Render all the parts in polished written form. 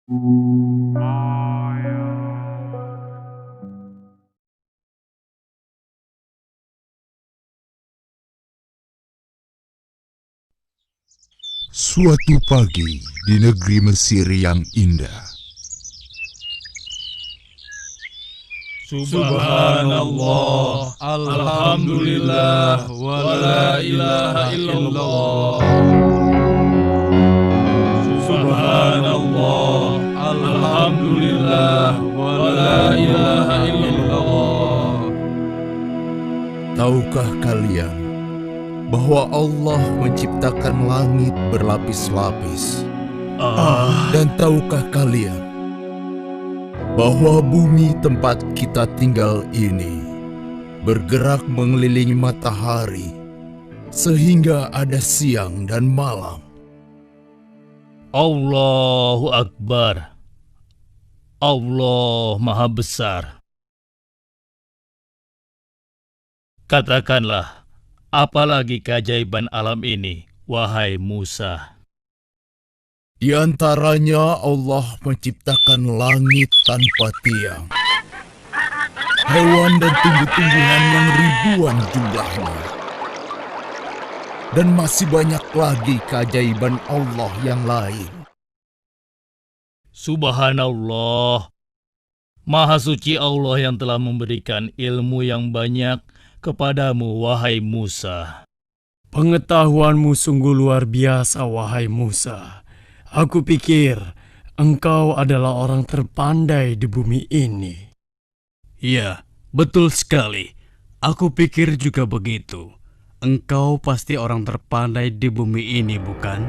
Suatu pagi di negeri Mesir yang indah. Subhanallah, alhamdulillah, wa la ilaha illallah. Subhanallah, alhamdulillah, wa la ilaha illallah. Tahukah kalian bahwa Allah menciptakan langit berlapis-lapis? Dan tahukah kalian bahwa bumi tempat kita tinggal ini bergerak mengelilingi matahari sehingga ada siang dan malam? Allahu Akbar. Allah Maha Besar. Katakanlah, apalagi keajaiban alam ini, wahai Musa? Di antaranya Allah menciptakan langit tanpa tiang, hewan dan tumbuh-tumbuhan yang ribuan jumlahnya, dan masih banyak lagi keajaiban Allah yang lain. Subhanallah, Maha Suci Allah yang telah memberikan ilmu yang banyak kepadamu, wahai Musa. Pengetahuanmu sungguh luar biasa, wahai Musa. Aku pikir engkau adalah orang terpandai di bumi ini. Ya, betul sekali. Aku pikir juga begitu. Engkau pasti orang terpandai di bumi ini, bukan?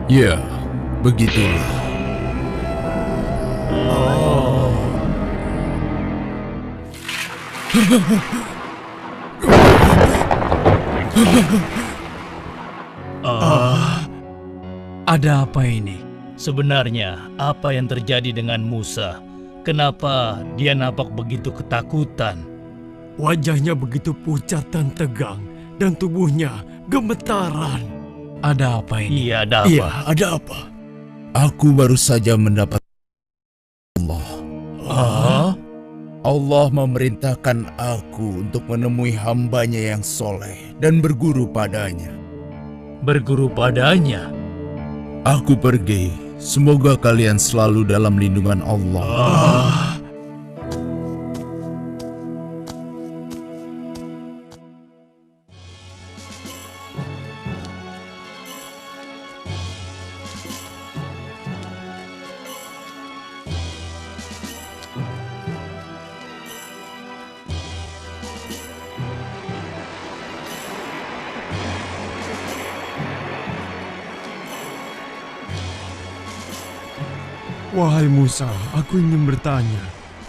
Ya, begitulah. Ada apa ini? Sebenarnya, apa yang terjadi dengan Musa? Kenapa dia nampak begitu ketakutan? Wajahnya begitu pucat dan tegang, dan tubuhnya gemetaran. Ada apa ini? Iya, ada apa? Iya, ada apa? Aku baru saja mendapat Allah. Allah memerintahkan aku untuk menemui hambanya yang soleh dan berguru padanya. Berguru padanya? Aku pergi. Semoga kalian selalu dalam lindungan Allah. Wahai Musa, aku ingin bertanya,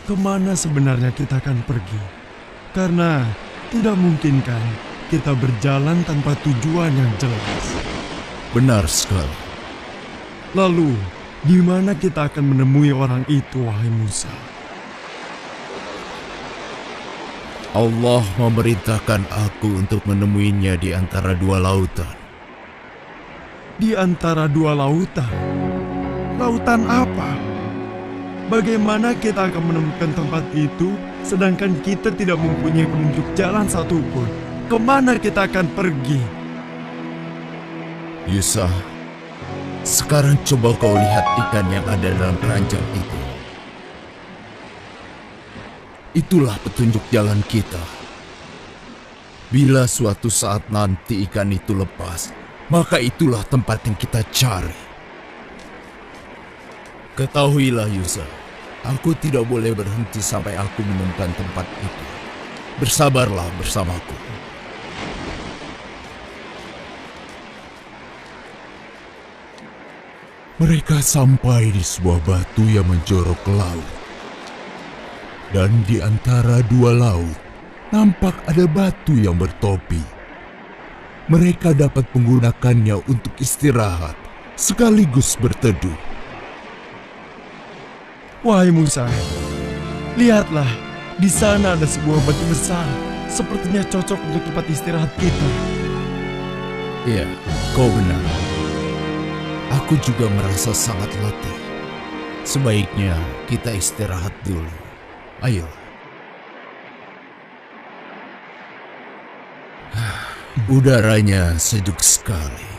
kemana sebenarnya kita akan pergi? Karena tidak mungkin kan kita berjalan tanpa tujuan yang jelas. Benar sekali. Lalu, di mana kita akan menemui orang itu, wahai Musa? Allah memerintahkan aku untuk menemuinya di antara dua lautan. Di antara dua lautan? Lautan apa? Bagaimana kita akan menemukan tempat itu, sedangkan kita tidak mempunyai penunjuk jalan satupun? Kemana kita akan pergi? Yusa, sekarang coba kau lihat ikan yang ada dalam keranjang itu. Itulah petunjuk jalan kita. Bila suatu saat nanti ikan itu lepas, maka itulah tempat yang kita cari. Ketahuilah Yusa, aku tidak boleh berhenti sampai aku menemukan tempat itu. Bersabarlah bersamaku. Mereka sampai di sebuah batu yang menjorok ke laut. Dan di antara dua laut, nampak ada batu yang bertopi. Mereka dapat menggunakannya untuk istirahat, sekaligus berteduh. Wahai Musa, lihatlah, di sana ada sebuah batu besar. Sepertinya cocok untuk tempat istirahat kita. Iya, kau benar. Aku juga merasa sangat letih. Sebaiknya kita istirahat dulu. Ayo. Udaranya sejuk sekali.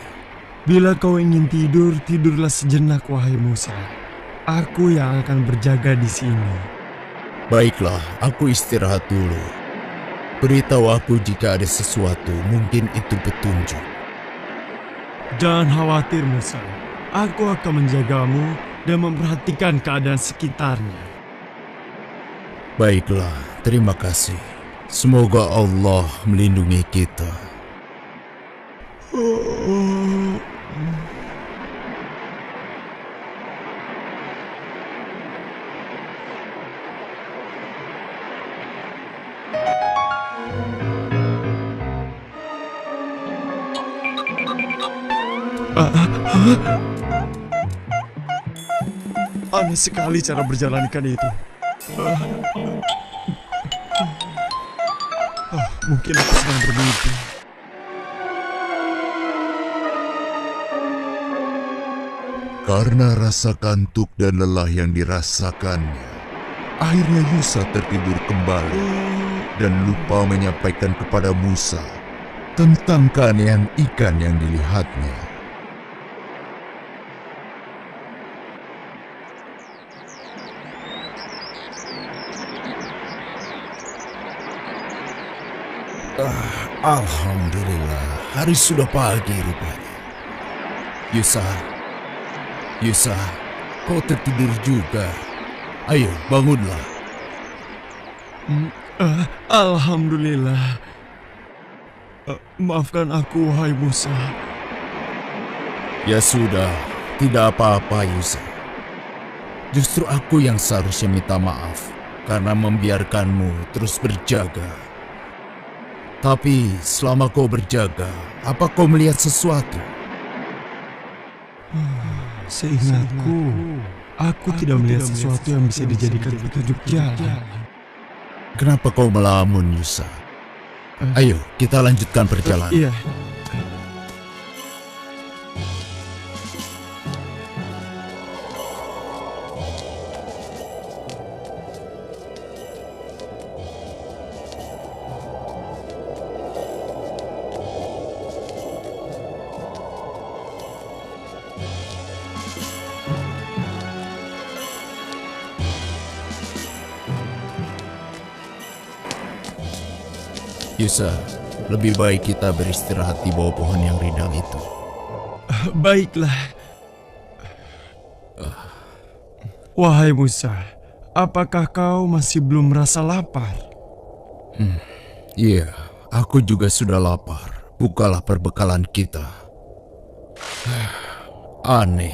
Bila kau ingin tidur, tidurlah sejenak, wahai Musa. Aku yang akan berjaga di sini. Baiklah, aku istirahat dulu. Beritahu aku jika ada sesuatu, mungkin itu petunjuk. Jangan khawatir, Musa. Aku akan menjagamu dan memperhatikan keadaan sekitarnya. Baiklah, terima kasih. Semoga Allah melindungi kita. Aneh sekali cara berjalan ikan itu. Mungkin aku sedang bermimpi. Karena rasa kantuk dan lelah yang dirasakannya, akhirnya Yusa tertidur kembali dan lupa menyampaikan kepada Musa tentang keanehan ikan yang dilihatnya. Alhamdulillah, hari sudah pagi rupanya. Yusa, kau tertidur juga. Ayo, bangunlah. Alhamdulillah. Maafkan aku, wahai Musa. Ya sudah, tidak apa-apa Yusa. Justru aku yang seharusnya minta maaf karena membiarkanmu terus berjaga. Tapi selama kau berjaga, apa kau melihat sesuatu? Seingatku, aku tidak melihat sesuatu yang bisa dijadikan petunjuk jalan. Kenapa kau melamun, Yusa? Ayo, kita lanjutkan perjalanan. Iya. Yusa, lebih baik kita beristirahat di bawah pohon yang rindang itu. Baiklah. Wahai Musa, apakah kau masih belum merasa lapar? Iya, aku juga sudah lapar. Bukalah perbekalan kita. Aneh.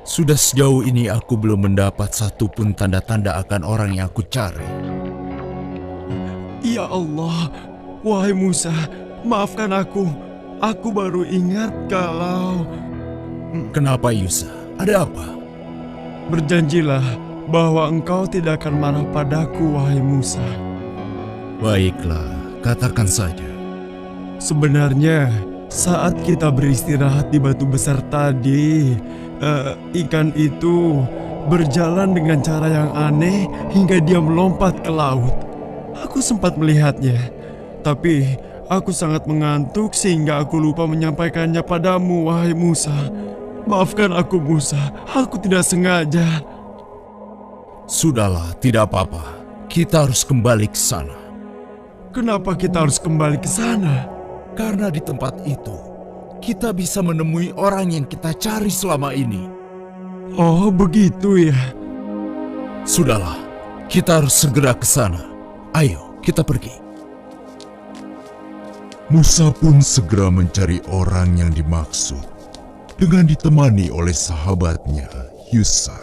Sudah sejauh ini aku belum mendapat satupun tanda-tanda akan orang yang aku cari. Ya Allah, wahai Musa, maafkan aku. Aku baru ingat kalau... Kenapa Yusa? Ada apa? Berjanjilah bahwa engkau tidak akan marah padaku, wahai Musa. Baiklah, katakan saja. Sebenarnya, saat kita beristirahat di batu besar tadi, ikan itu berjalan dengan cara yang aneh hingga dia melompat ke laut. Aku sempat melihatnya, tapi aku sangat mengantuk sehingga aku lupa menyampaikannya padamu, wahai Musa. Maafkan aku, Musa. Aku tidak sengaja. Sudahlah, tidak apa-apa. Kita harus kembali ke sana. Kenapa kita harus kembali ke sana? Karena di tempat itu, kita bisa menemui orang yang kita cari selama ini. Oh, begitu ya. Sudahlah, kita harus segera ke sana. Ayo, kita pergi. Musa pun segera mencari orang yang dimaksud dengan ditemani oleh sahabatnya, Yusa.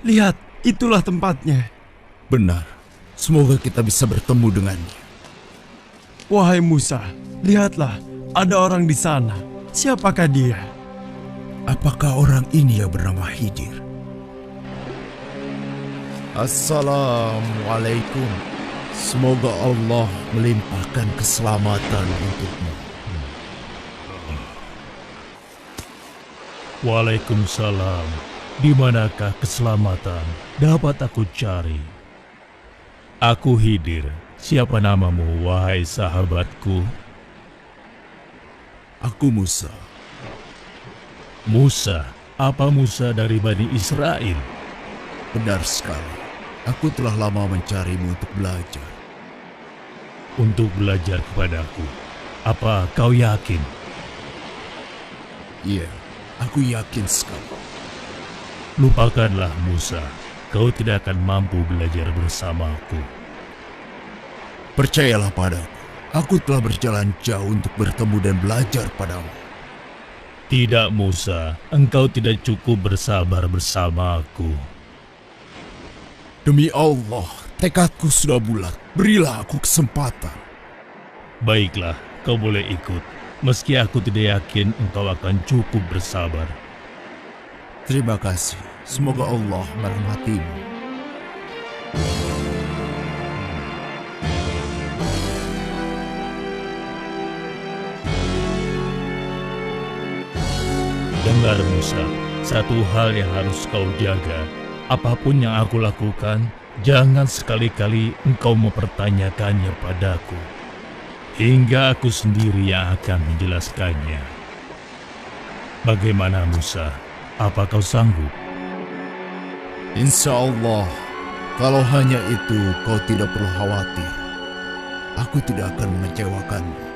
Lihat, itulah tempatnya. Benar, semoga kita bisa bertemu dengannya. Wahai Musa, lihatlah, ada orang di sana. Siapakah dia? Apakah orang ini yang bernama Khidir? Assalamualaikum. Semoga Allah melimpahkan keselamatan untukmu. Waalaikumsalam. Di manakah keselamatan dapat aku cari? Aku Khidir. Siapa namamu, wahai sahabatku? Aku Musa. Musa? Apa Musa dari Bani Israel? Benar sekali. Aku telah lama mencarimu untuk belajar. Untuk belajar kepadaku. Apa kau yakin? Iya, aku yakin sekali. Lupakanlah Musa. Kau tidak akan mampu belajar bersamaku. Percayalah padaku. Aku telah berjalan jauh untuk bertemu dan belajar padamu. Tidak Musa, engkau tidak cukup bersabar bersamaku. Demi Allah, tekadku sudah bulat. Berilah aku kesempatan. Baiklah, kau boleh ikut. Meski aku tidak yakin engkau akan cukup bersabar. Terima kasih. Semoga Allah merahmatimu. Dengar Musa, satu hal yang harus kau jaga. Apapun yang aku lakukan, jangan sekali-kali engkau mempertanyakannya padaku. Hingga aku sendiri yang akan menjelaskannya. Bagaimana Musa? Apa kau sanggup? Insya Allah, kalau hanya itu kau tidak perlu khawatir. Aku tidak akan mengecewakanmu.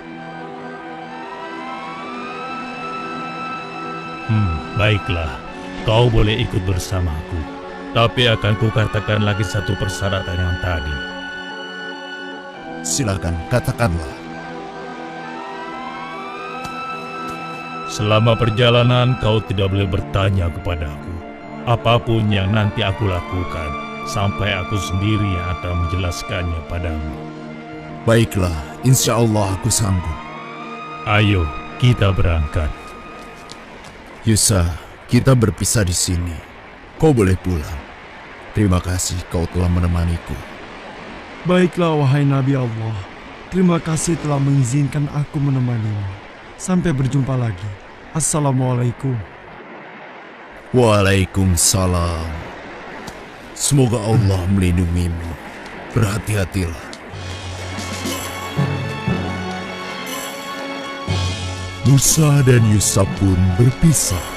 Baiklah, kau boleh ikut bersamaku. Tapi akan kukatakan lagi satu persyaratan yang tadi. Silakan, katakanlah. Selama perjalanan kau tidak boleh bertanya kepadaku. Apapun yang nanti aku lakukan, sampai aku sendiri yang akan menjelaskannya padamu. Baiklah, insya Allah aku sanggup. Ayo, kita berangkat. Yusa, kita berpisah di sini. Kau boleh pulang. Terima kasih kau telah menemaniku. Baiklah wahai Nabi Allah. Terima kasih telah mengizinkan aku menemanimu. Sampai berjumpa lagi. Assalamualaikum. Waalaikumsalam. Semoga Allah melindungimu. Berhati-hatilah. Musa dan Yusa pun berpisah.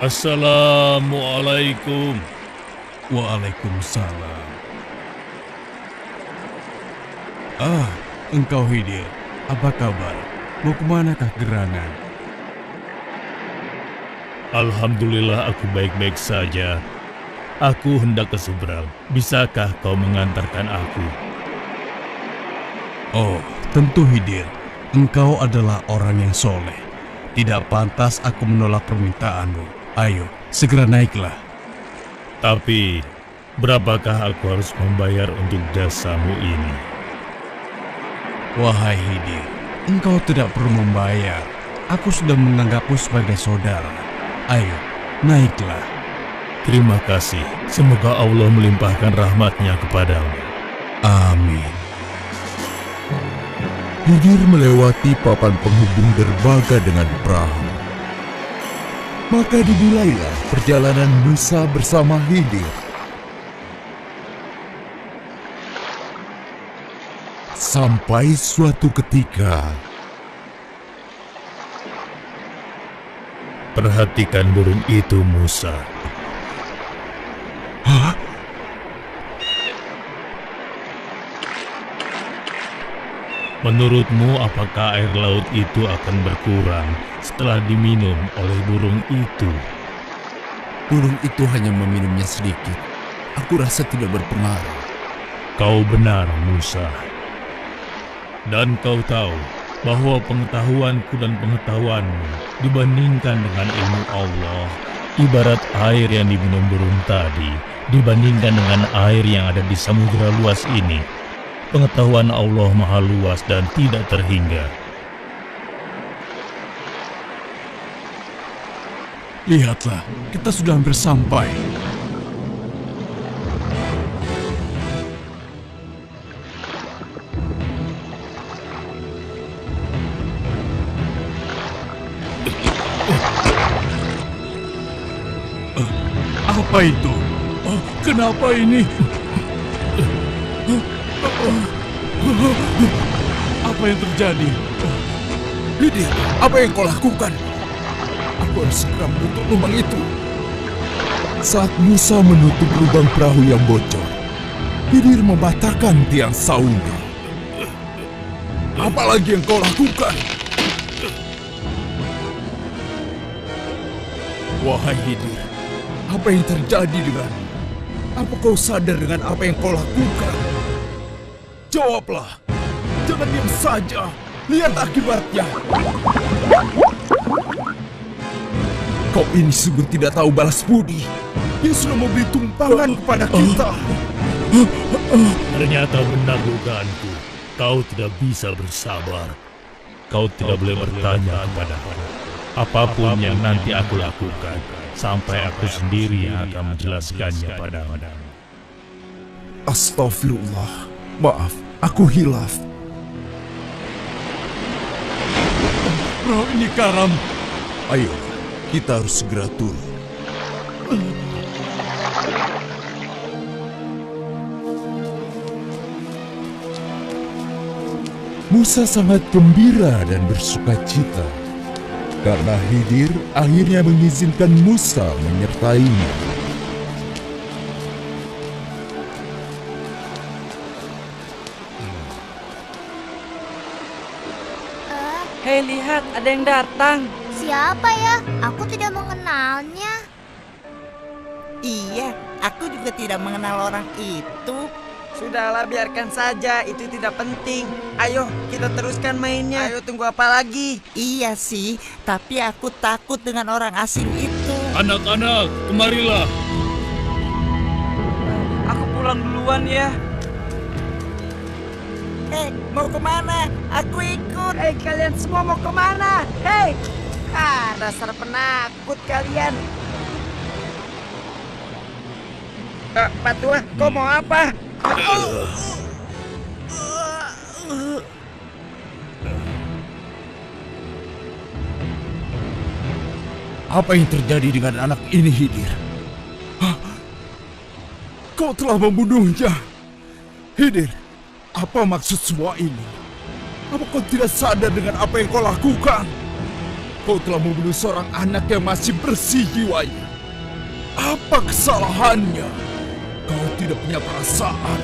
Assalamualaikum. Waalaikumsalam. Engkau Khidir. Apa kabar? Mau kemanakah gerangan? Alhamdulillah aku baik-baik saja. Aku hendak ke seberang. Bisakah kau mengantarkan aku? Oh, tentu Khidir. Engkau adalah orang yang soleh. Tidak pantas aku menolak permintaanmu. Ayo, segera naiklah. Tapi, berapakah aku harus membayar untuk jasamu ini? Wahai Khidir, engkau tidak perlu membayar. Aku sudah menganggapmu sebagai saudara. Ayo, naiklah. Terima kasih. Semoga Allah melimpahkan rahmatnya kepadamu. Amin. Khidir melewati papan penghubung derbaga dengan perahu. Maka dimulailah perjalanan Musa bersama Khidir. Sampai suatu ketika, perhatikan burung itu, Musa. hah? Menurutmu apakah air laut itu akan berkurang setelah diminum oleh burung itu? Burung itu hanya meminumnya sedikit. Aku rasa tidak berpengaruh. Kau benar, Musa. Dan kau tahu bahwa pengetahuanku dan pengetahuanmu dibandingkan dengan ilmu Allah, ibarat air yang diminum burung tadi, dibandingkan dengan air yang ada di samudera luas ini. Pengetahuan Allah maha luas dan tidak terhingga. Lihatlah, kita sudah hampir sampai. Apa itu? Kenapa ini? Apa yang terjadi? Hidir, apa yang kau lakukan? Aku harus segera menutup lubang itu. Saat Musa menutup lubang perahu yang bocor, Hidir mematahkan tiang saungnya. Apalagi yang kau lakukan? Wahai Hidir, apa yang terjadi denganmu? Apa kau sadar dengan apa yang kau lakukan? Jawablah, jangan diam saja. Lihat akibatnya. Kau ini sungguh tidak tahu balas budi. Dia sudah memberi tumpangan kepada kita. Ternyata benar dugaanku. Kau tidak bisa bersabar. Kau tidak boleh bertanya kepadaku. Apapun yang nanti aku lakukan, sampai aku sendiri yang akan menjelaskannya padamu. Astagfirullah. Maaf, aku hilaf. Perahu ini karam. Ayo, kita harus segera turun. Musa sangat gembira dan bersukacita karena Hidir akhirnya mengizinkan Musa menyertainya. Hei, lihat, ada yang datang. Siapa ya? Aku tidak mengenalnya. Iya, aku juga tidak mengenal orang itu. Sudahlah, biarkan saja, itu tidak penting. Ayo, kita teruskan mainnya. Ayo, tunggu apa lagi? Iya sih, tapi aku takut dengan orang asing itu. Anak-anak, kemarilah. Aku pulang duluan ya. Hei, mau kemana? Aku ikut. Hei, kalian semua mau kemana? Hei! Dasar penakut kalian. Pak Tua, kau mau apa? Apa yang terjadi dengan anak ini, Hidir? Hah? Kau telah membunuhnya. Hidir, apa maksud semua ini? Apa kau tidak sadar dengan apa yang kau lakukan? Kau telah membunuh seorang anak yang masih bersih jiwanya. Apa kesalahannya? Kau tidak punya perasaan.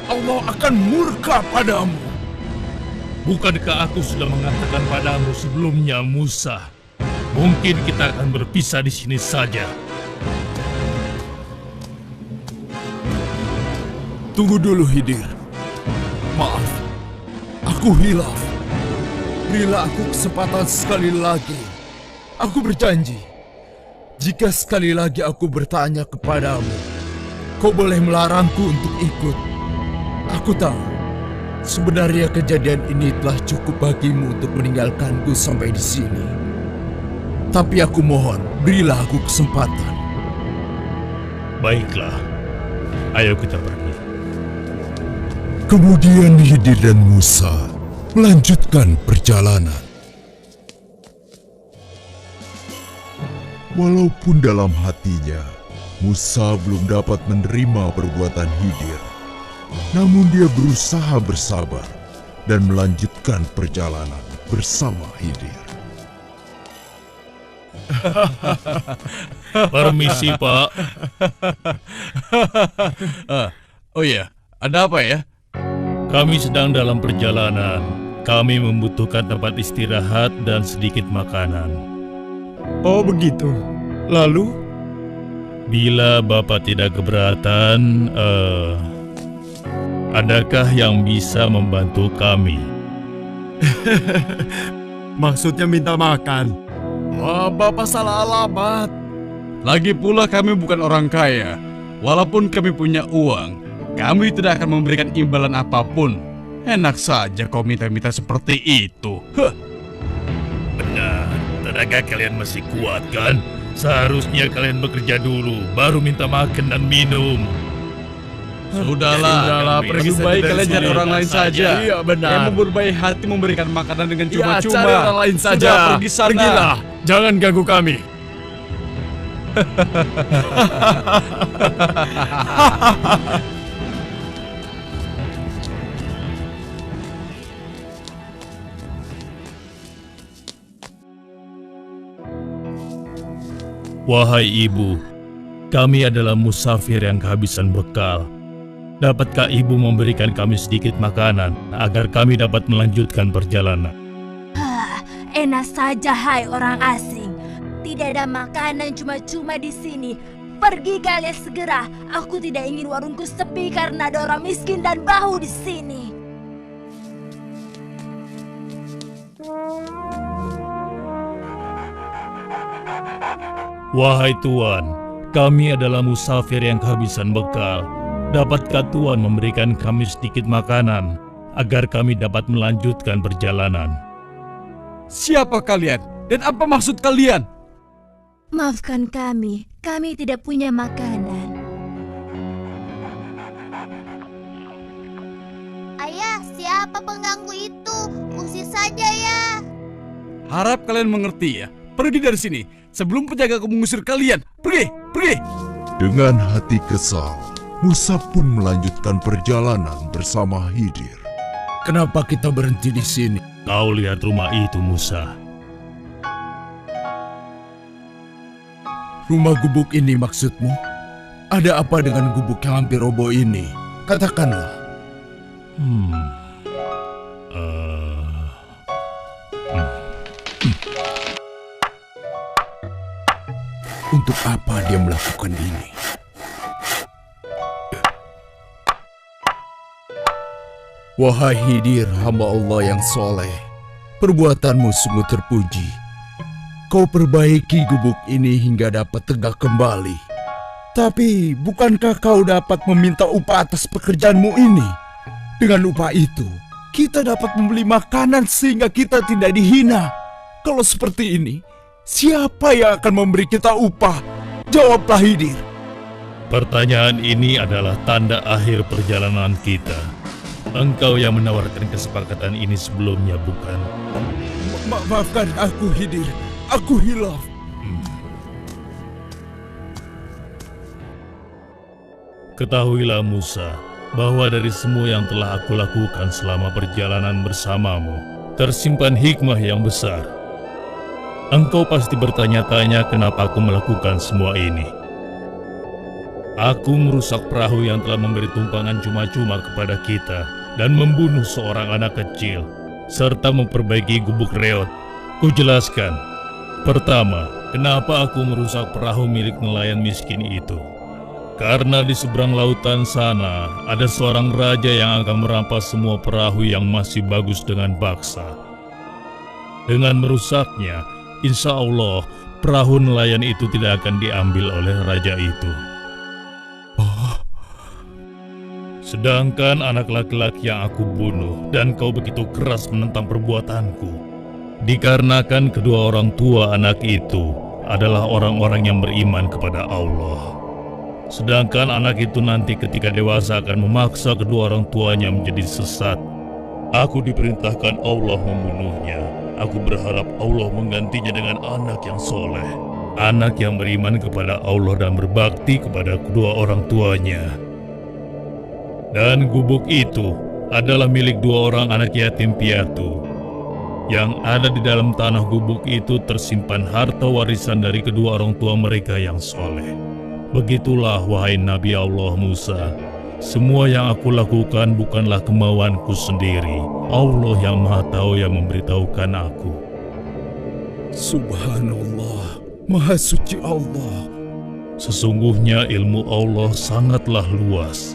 Allah akan murka padamu. Bukankah aku sudah mengatakan padamu sebelumnya, Musa? Mungkin kita akan berpisah di sini saja. Tunggu dulu, Hidir. Maaf, aku hilaf. Berilah aku kesempatan sekali lagi. Aku berjanji, jika sekali lagi aku bertanya kepadamu, kau boleh melarangku untuk ikut. Aku tahu, sebenarnya kejadian ini telah cukup bagimu untuk meninggalkanku sampai di sini. Tapi aku mohon, berilah aku kesempatan. Baiklah, ayo kita pergi. Kemudian Hidir dan Musa melanjutkan perjalanan. Walaupun dalam hatinya Musa belum dapat menerima perbuatan Hidir, namun dia berusaha bersabar dan melanjutkan perjalanan bersama Hidir. Permisi, Pak. Oh iya, ada apa ya? Kami sedang dalam perjalanan. Kami membutuhkan tempat istirahat dan sedikit makanan. Oh begitu. Lalu? Bila Bapak tidak keberatan, Adakah yang bisa membantu kami? Maksudnya minta makan. Wah, Bapak salah alamat. Lagi pula kami bukan orang kaya. Walaupun kami punya uang, kami tidak akan memberikan imbalan apapun. Enak saja kau minta-minta seperti itu. Benar, tenaga kalian masih kuat kan? Seharusnya kalian bekerja dulu, baru minta makan dan minum. Sudahlah, pergi lebih saja baik dari kalian cari sini. orang lain saja. Iya, benar. Yang berbaik hati memberikan makanan dengan Ya, cuma-cuma. cari orang lain saja. Sudah, pergi sana. Pergilah. Jangan ganggu kami. Wahai ibu, kami adalah musafir yang kehabisan bekal. Dapatkah ibu memberikan kami sedikit makanan agar kami dapat melanjutkan perjalanan? Enak saja, hai orang asing. Tidak ada makanan cuma-cuma di sini. Pergi kalian segera. Aku tidak ingin warungku sepi karena ada orang miskin dan bau di sini. Wahai Tuan, kami adalah musafir yang kehabisan bekal. Dapatkah Tuan memberikan kami sedikit makanan agar kami dapat melanjutkan perjalanan? Siapa kalian? Dan apa maksud kalian? Maafkan kami tidak punya makanan. Ayah, siapa pengganggu itu? Usir saja ya. Harap kalian mengerti ya. Pergi dari sini sebelum penjagaku mengusir kalian. Pergi, pergi. Dengan hati kesal, Musa pun melanjutkan perjalanan bersama Khidir. Kenapa kita berhenti di sini? Kau lihat rumah itu, Musa. Rumah gubuk ini maksudmu? Ada apa dengan gubuk yang hampir roboh ini? Katakanlah. Untuk apa dia melakukan ini? Wahai Khidir, hamba Allah yang soleh, perbuatanmu sungguh terpuji. Kau perbaiki gubuk ini hingga dapat tegak kembali. Tapi bukankah kau dapat meminta upah atas pekerjaanmu ini? Dengan upah itu, kita dapat membeli makanan sehingga kita tidak dihina. Kalau seperti ini, siapa yang akan memberi kita upah? Jawablah, Khidir. Pertanyaan ini adalah tanda akhir perjalanan kita. Engkau yang menawarkan kesepakatan ini sebelumnya, bukan? Maafkan aku, Khidir. Aku hilaf. Ketahuilah Musa, bahwa dari semua yang telah aku lakukan selama perjalanan bersamamu, tersimpan hikmah yang besar. Engkau pasti bertanya-tanya kenapa aku melakukan semua ini. Aku merusak perahu yang telah memberi tumpangan cuma-cuma kepada kita dan membunuh seorang anak kecil, serta memperbaiki gubuk reot. Kujelaskan. Pertama, kenapa aku merusak perahu milik nelayan miskin itu? Karena di seberang lautan sana ada seorang raja yang akan merampas semua perahu yang masih bagus dengan paksa. Dengan merusaknya, insya Allah perahu nelayan itu tidak akan diambil oleh raja itu. Sedangkan anak laki-laki yang aku bunuh dan kau begitu keras menentang perbuatanku, dikarenakan kedua orang tua anak itu adalah orang-orang yang beriman kepada Allah. Sedangkan anak itu nanti ketika dewasa akan memaksa kedua orang tuanya menjadi sesat. Aku diperintahkan Allah membunuhnya. Aku berharap Allah menggantinya dengan anak yang soleh, anak yang beriman kepada Allah dan berbakti kepada kedua orang tuanya. Dan gubuk itu adalah milik dua orang anak yatim piatu. Yang ada di dalam tanah gubuk itu tersimpan harta warisan dari kedua orang tua mereka yang soleh. Begitulah wahai Nabi Allah Musa, semua yang aku lakukan bukanlah kemauanku sendiri. Allah yang Maha Tahu yang memberitahukan aku. Subhanallah, Maha Suci Allah. Sesungguhnya ilmu Allah sangatlah luas.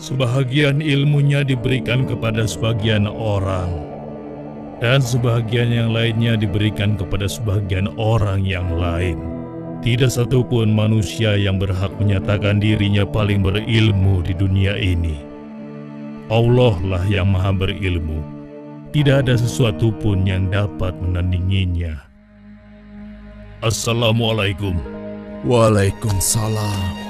Sebahagian ilmunya diberikan kepada sebagian orang, dan sebahagian yang lainnya diberikan kepada sebagian orang yang lain. Tidak satupun manusia yang berhak menyatakan dirinya paling berilmu di dunia ini. Allah lah yang maha berilmu. Tidak ada sesuatu pun yang dapat menandinginya. Assalamualaikum. Waalaikumsalam.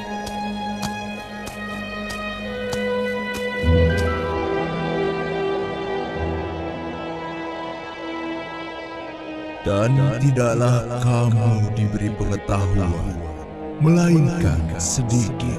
Dan tidaklah kamu diberi pengetahuan, melainkan sedikit.